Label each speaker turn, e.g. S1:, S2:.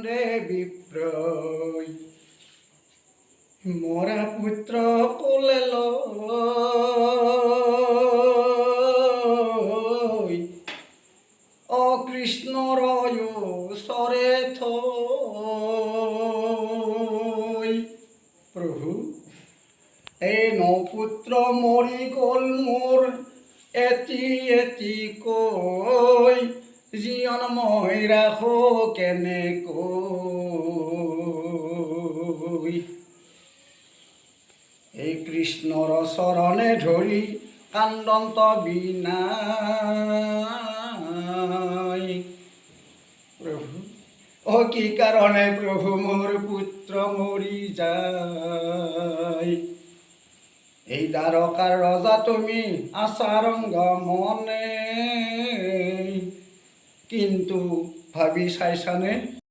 S1: রে বিপ্রয় মোরা পুত্র কোলে লই অকৃষ্ণ রয় সরে থই প্রভু এই নপুত্র মরি গল মোর এটি এটি কই জীবন মই রাখো কেনে কই এই কৃষ্ণর চরণে ধৰি কান্দন্ত বিনাই প্ৰভু অ কি কাৰণে প্ৰভু মোৰ পুত্ৰ মৰি যায় এই দ্বাৰকাৰ ৰজা তুমি আচাৰংগ মনে কিন্তু ভাবি চাইছানে